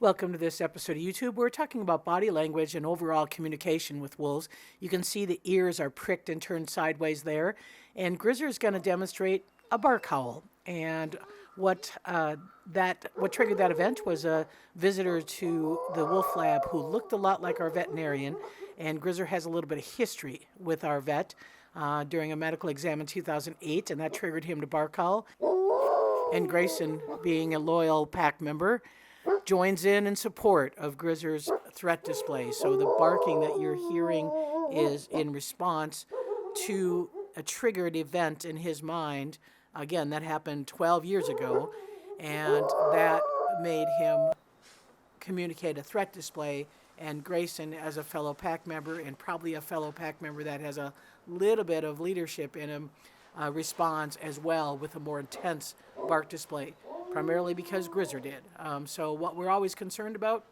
Welcome to this episode of YouTube. We're talking about body language and overall communication with wolves. You can see the ears are pricked and turned sideways there. And Grizzer is going to demonstrate a bark howl. And what triggered that event was a visitor to the wolf lab who looked a lot like our veterinarian. And Grizzer has a little bit of history with our vet during a medical exam in 2008, and that triggered him to bark howl. And Grayson, being a loyal pack member, joins in support of Grizzer's threat display. So the barking that you're hearing is in response to a triggered event in his mind. Again, that happened 12 years ago, and that made him communicate a threat display. And Grayson, as a fellow pack member, and probably a fellow pack member that has a little bit of leadership in him, responds as well with a more intense bark display, primarily because Grizzer did. So what we're always concerned about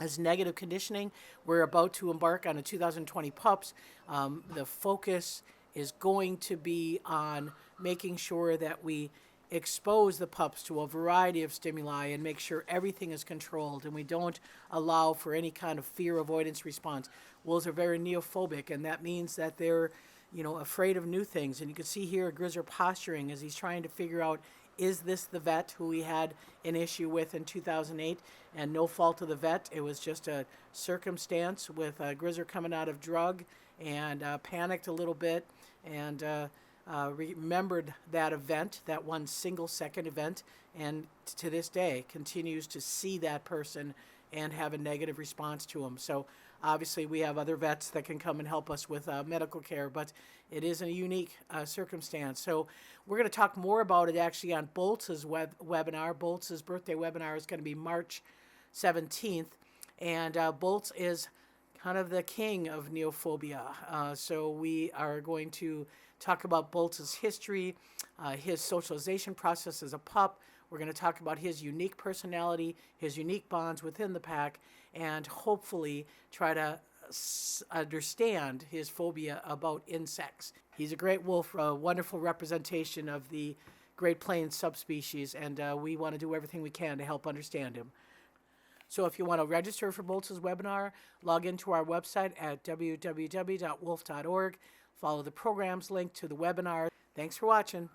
is negative conditioning. We're about to embark on a 2020 pups. The focus is going to be on making sure that we expose the pups to a variety of stimuli and make sure everything is controlled and we don't allow for any kind of fear avoidance response. Wolves are very neophobic, and that means that they're afraid of new things. And you can see here Grizzer posturing as he's trying to figure out, is this the vet who we had an issue with in 2008? And no fault of the vet. It was just a circumstance with Grizzer coming out of drug and panicked a little bit and remembered that event, that one single second event, and to this day continues to see that person and have a negative response to him. So obviously we have other vets that can come and help us with medical care, but it is a unique circumstance. So we're going to talk more about it actually on Boltz's webinar. Boltz's birthday webinar is going to be March 17th, and Boltz is kind of the king of neophobia. So we are going to talk about Boltz's history, his socialization process as a pup. We're going to talk about his unique personality, his unique bonds within the pack, and hopefully try to understand his phobia about insects. He's a great wolf, a wonderful representation of the Great Plains subspecies, and we want to do everything we can to help understand him. So if you want to register for Boltz's webinar, log into our website at www.wolf.org. Follow the programs link to the webinar. Thanks for watching.